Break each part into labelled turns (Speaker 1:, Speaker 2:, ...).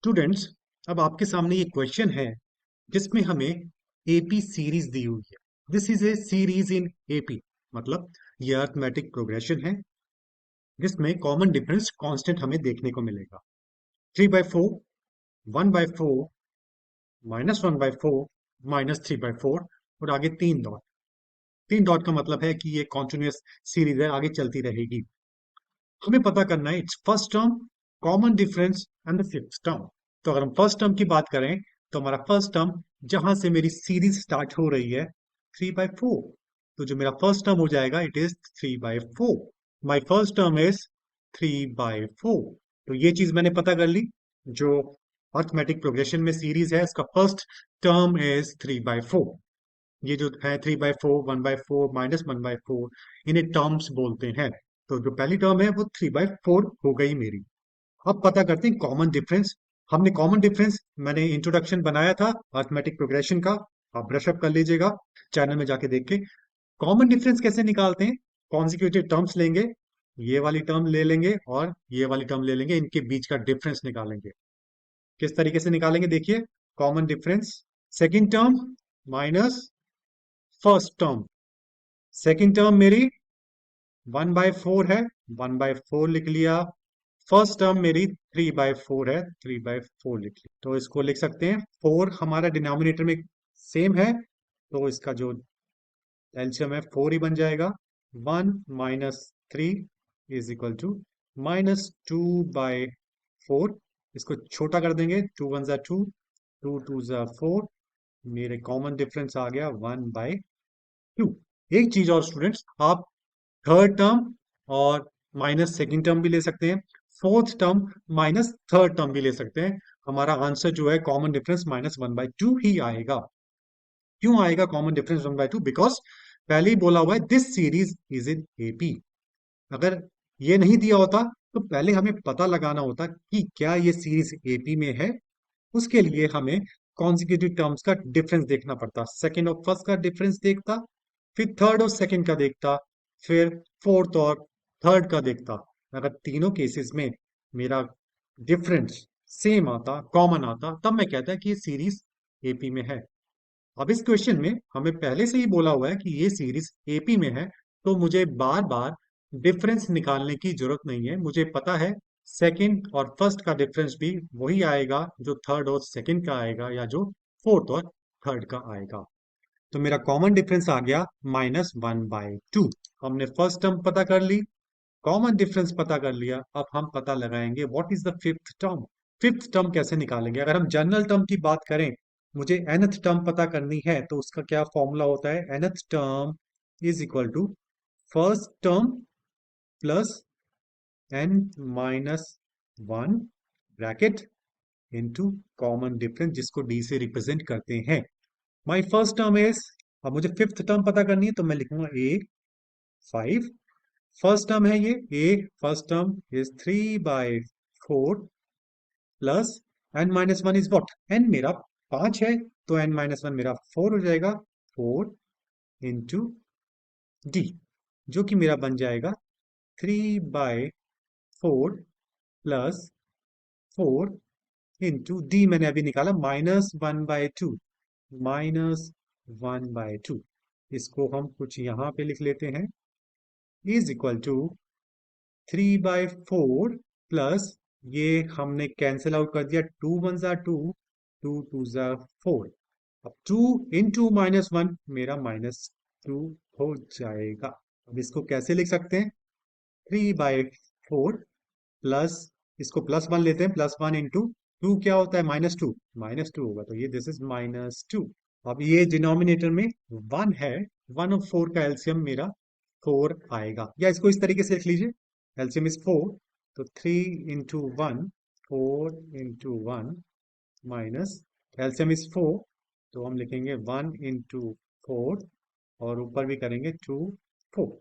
Speaker 1: Students, अब आपके सामने ये क्वेश्चन है जिसमें हमें एपी सीरीज दी हुई है। This is a series in AP, मतलब ये अर्थमेटिक प्रोग्रेशन है जिसमें कॉमन डिफरेंस कांस्टेंट हमें देखने को मिलेगा। 3/4, 1/4, -1/4, -3/4 और आगे तीन डॉट। तीन डॉट का मतलब है कि ये कॉन्टिन्यूअस सीरीज है, आगे चलती रहेगी। हमें पता करना है it's first term, common difference and the fifth term. तो अगर हम फर्स्ट टर्म की बात करें तो हमारा फर्स्ट टर्म जहां से मेरी सीरीज स्टार्ट हो रही है 3/4, तो जो मेरा फर्स्ट टर्म हो जाएगा it is 3/4। My first term is 3/4। तो ये चीज मैंने पता कर ली। जो अर्थमेटिक प्रोग्रेशन में सीरीज है उसका फर्स्ट टर्म इज 3/4। ये जो है 3/4, 1/4, -1/4, इन्हें टर्म्स बोलते हैं। तो जो पहली टर्म है वो 3/4 हो गई मेरी। अब पता करते हैं कॉमन डिफरेंस। हमने कॉमन डिफरेंस, मैंने इंट्रोडक्शन बनाया था अर्थमेटिक प्रोग्रेशन का, आप ब्रश अप कर लीजिएगा चैनल में जाके देख के। कॉमन डिफरेंस कैसे निकालते हैं? कॉन्जिक्यूटिव टर्म्स लेंगे, ये वाली टर्म ले लेंगे और ये वाली टर्म ले लेंगे, इनके बीच का डिफरेंस निकालेंगे। किस तरीके से निकालेंगे देखिए। Common difference, second term minus first term. Second term मेरी 1/4 है, 1/4 लिख लिया। फर्स्ट टर्म मेरी 3/4 है, 3/4 लिख लिया। तो इसको लिख सकते हैं, 4 हमारा डिनोमिनेटर में सेम है तो इसका जो एलसीएम है 4 ही बन जाएगा। 1 -3 इज इक्वल टू -2/4। इसको छोटा कर देंगे, 2 1 जा 2, 2 2 जा 4। मेरे कॉमन डिफरेंस आ गया 1/2। एक चीज और स्टूडेंट्स, आप थर्ड टर्म और माइनस सेकेंड टर्म भी ले सकते हैं, fourth term minus third term भी ले सकते हैं। हमारा आंसर जो है कॉमन डिफरेंस -1/2 ही आएगा। क्यों आएगा कॉमन डिफरेंस 1/2? बिकॉज पहले ही बोला हुआ है this series is in AP. अगर ये नहीं दिया होता तो पहले हमें पता लगाना होता कि क्या ये सीरीज एपी में है। उसके लिए हमें कॉन्जिक्यूटिव टर्म्स का डिफरेंस देखना पड़ता, सेकंड और फर्स्ट का डिफरेंस देखता, फिर थर्ड और सेकंड का देखता, फिर फोर्थ और थर्ड का देखता। अगर तीनों केसेस में मेरा डिफरेंस सेम आता, कॉमन आता, तब मैं कहता कि ये सीरीज एपी में है। अब इस क्वेश्चन में हमें पहले से ही बोला हुआ है कि ये सीरीज एपी में है, तो मुझे बार बार डिफरेंस निकालने की जरूरत नहीं है। मुझे पता है सेकंड और फर्स्ट का डिफरेंस भी वही आएगा जो थर्ड और सेकंड का आएगा या जो फोर्थ और थर्ड का आएगा। तो मेरा कॉमन डिफरेंस आ गया -1/2। हमने फर्स्ट टर्म पता कर ली, कॉमन डिफरेंस पता कर लिया। अब हम पता लगाएंगे what is the fifth term. Fifth term कैसे निकालेंगे? अगर हम जनरल टर्म की बात करें, मुझे nth टर्म पता करनी है तो उसका क्या फॉर्मूला होता है? nth term is equal to first term plus n-1 bracket into common difference, जिसको d से रिप्रेजेंट करते हैं। माय फर्स्ट टर्म इज, अब मुझे फिफ्थ टर्म पता करनी है तो मैं लिखूंगा a5। फर्स्ट टर्म है ये a, first term is 3/4 plus n-1 is what? n मेरा 5 है तो n-1 मेरा 4 हो जाएगा, 4 इंटू d, जो कि मेरा बन जाएगा 3/4 प्लस 4 इंटू d, मैंने अभी निकाला -1/2, -1/2। इसको हम कुछ यहां पे लिख लेते हैं, इज इक्वल टू 3/4 प्लस, ये हमने कैंसिल आउट कर दिया, 2 1 जा 2, 2 2 जा 4। अब 2 इंटू -1 मेरा -2 हो जाएगा। अब इसको कैसे लिख सकते हैं? 3/4 प्लस, इसको +1 लेते हैं, +1 इंटू 2 क्या होता है? -2, -2 होगा तो ये दिस इज -2। अब ये डिनोमिनेटर में 1 है, 1 और 4 का एलसीएम मेरा 4 आएगा, या इसको इस तरीके से लिख लीजिए, एलसीएम इज 4, तो 3 into 1, 4 into 1 minus, LCM is 4, तो हम लिखेंगे 1 इंटू 4 और ऊपर भी करेंगे 2 4,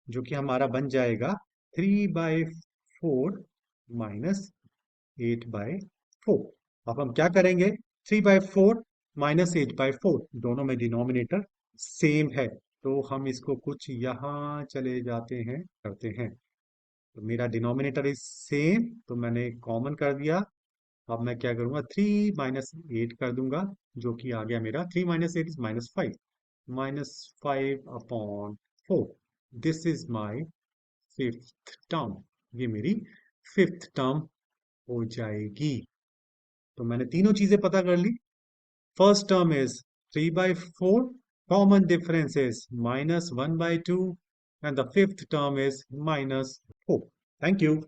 Speaker 1: जो कि हमारा बन जाएगा 3/4 -8/4। अब हम क्या करेंगे? 3/4 -8/4, दोनों में डिनोमिनेटर सेम है, तो हम इसको कुछ यहां चले जाते हैं, करते हैं। तो मेरा डिनोमिनेटर इज सेम, तो मैंने कॉमन कर दिया, अब मैं क्या करूंगा, 3 - 8 कर दूंगा, जो कि आ गया मेरा 3 - 8 is -5, -5/4। This is my fifth term. ये मेरी फिफ्थ टर्म हो जाएगी। तो मैंने तीनों चीजें पता कर ली। First term is 3/4, common difference is -1/2, and the fifth term is -4. Thank you.